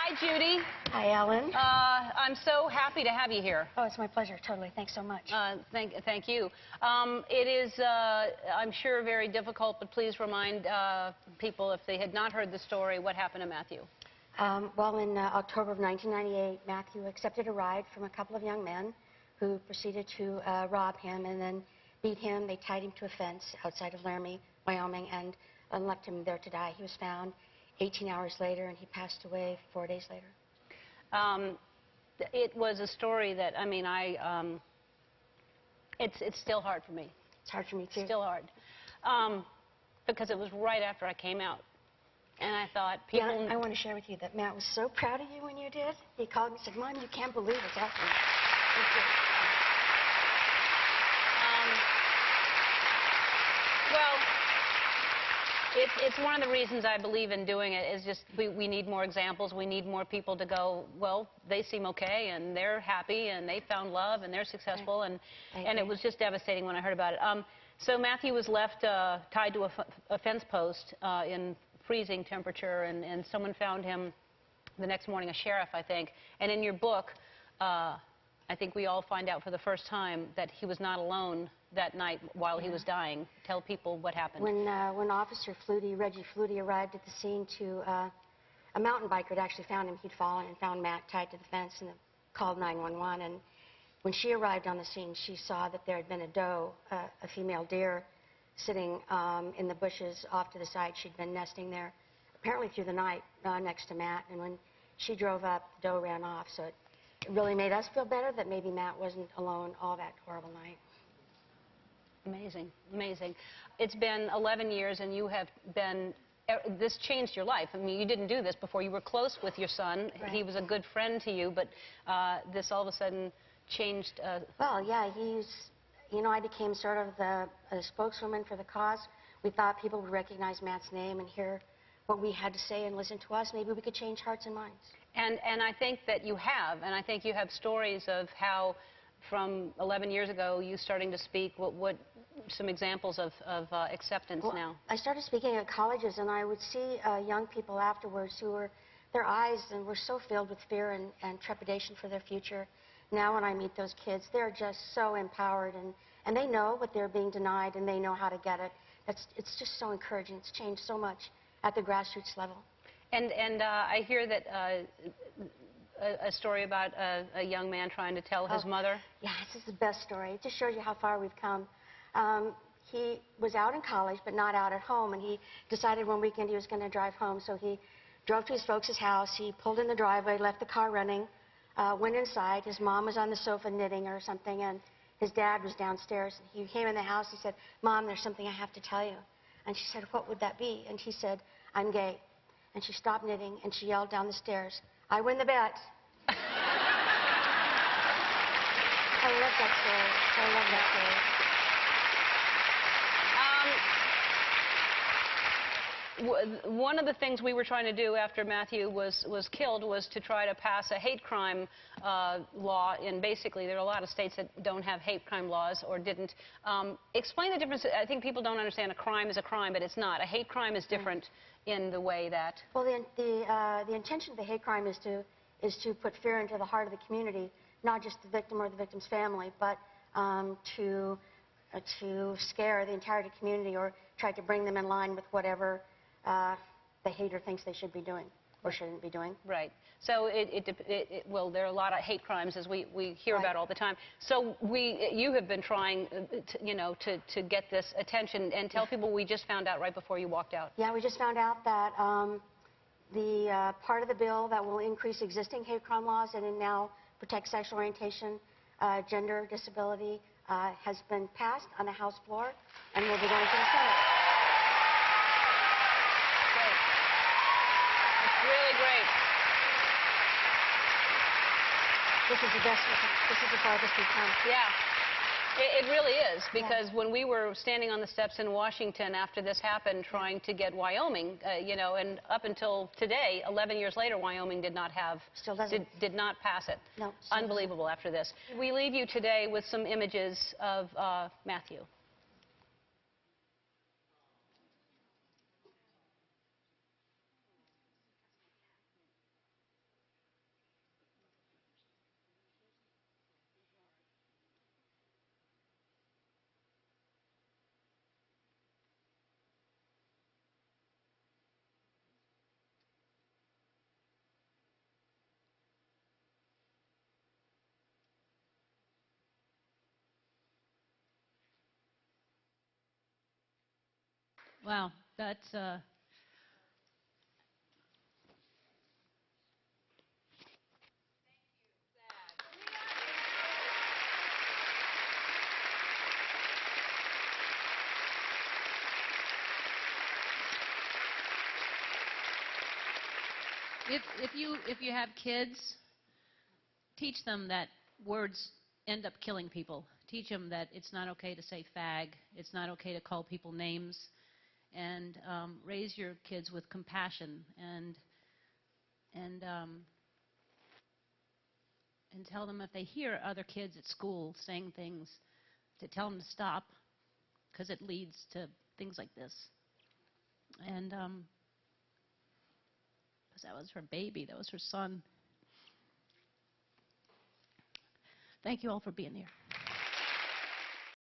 Hi, Judy. Hi, Ellen. I'm so happy to have you here. Oh, it's my pleasure. Totally. Thanks so much. Thank you. It is, I'm sure, very difficult, but please remind people, if they had not heard the story, what happened to Matthew. Well, in October of 1998, Matthew accepted a ride from a couple of young men who proceeded to rob him and then beat him. They tied him to a fence outside of Laramie, Wyoming, and left him there to die. He was found 18 hours later, and he passed away 4 days later. It was a story that, I mean, it's still hard for me. It's hard for me, too. Still hard. Because it was right after I came out. And I thought, people... Yeah, I want to share with you that Matt was so proud of you when you did. He called me and said, Mom, you can't believe it's happening. Well, it's one of the reasons I believe in doing it is just we need more examples. We need more people to go, well, they seem okay, and they're happy, and they found love, and they're successful. Right. And it was just devastating when I heard about it. So Matthew was left tied to a fence post in freezing temperature, and someone found him the next morning, a sheriff, I think. And in your book, I think we all find out for the first time that he was not alone that night while he was dying. Tell people what happened. When Officer Flutie, Reggie Flutie, arrived at the scene to, a mountain biker had actually found him. He'd fallen and found Matt tied to the fence and called 911. And when she arrived on the scene, she saw that there had been a doe, a female deer, sitting in the bushes off to the side. She'd been nesting there, apparently through the night, next to Matt. And when she drove up, the doe ran off. So it really made us feel better that maybe Matt wasn't alone all that horrible night. Amazing, amazing. It's been 11 years, and you have been, this changed your life. I mean, you didn't do this before. You were close with your son. Right. He was a good friend to you, but this all of a sudden changed. Well, yeah, you know, I became sort of the spokeswoman for the cause. We thought people would recognize Matt's name and hear what we had to say and listen to us. Maybe we could change hearts and minds. And I think that you have, and I think you have stories of how from 11 years ago you starting to speak, what some examples of acceptance now. I started speaking at colleges, and I would see young people afterwards who were, their eyes were so filled with fear and trepidation for their future. Now when I meet those kids, they're just so empowered, and they know what they're being denied, and they know how to get it. It's just so encouraging. It's changed so much at the grassroots level. And I hear that a story about a young man trying to tell his mother. Yeah, this is the best story. It just shows you how far we've come. He was out in college, but not out at home, and he decided one weekend he was going to drive home, so he drove to his folks' house. He pulled in the driveway, left the car running, went inside. His mom was on the sofa knitting or something, and his dad was downstairs. He came in the house. He said, Mom, there's something I have to tell you. And she said, what would that be? And he said, I'm gay. And she stopped knitting, and she yelled down the stairs, I win the bet. I love that story. I love that story. One of the things we were trying to do after Matthew was killed was to try to pass a hate crime law. And basically, there are a lot of states that don't have hate crime laws or didn't. Explain the difference. I think people don't understand a crime is a crime, but it's not. A hate crime is different in the way that... Well, the intention of the hate crime is to put fear into the heart of the community, not just the victim or the victim's family, but to scare the entire community or try to bring them in line with whatever the hater thinks they should be doing or shouldn't be doing. Right. So well, there are a lot of hate crimes, as we hear about all the time. So you have been trying, to get this attention and tell people. We just found out right before you walked out. Yeah, we just found out that the part of the bill that will increase existing hate crime laws and it now protect sexual orientation, gender, disability, has been passed on the House floor and will be going to the Senate. Great. It's really great. This is the farthest we've come. Yeah. It really is, because when we were standing on the steps in Washington after this happened, trying to get Wyoming, and up until today, 11 years later, Wyoming did not have, did not pass it. No. Unbelievable after this. We leave you today with some images of Matthew. Wow, that's... If you have kids, teach them that words end up killing people. Teach them that it's not okay to say fag. It's not okay to call people names. And raise your kids with compassion and tell them if they hear other kids at school saying things, to tell them to stop, because it leads to things like this. And because that was her baby, that was her son. Thank you all for being here.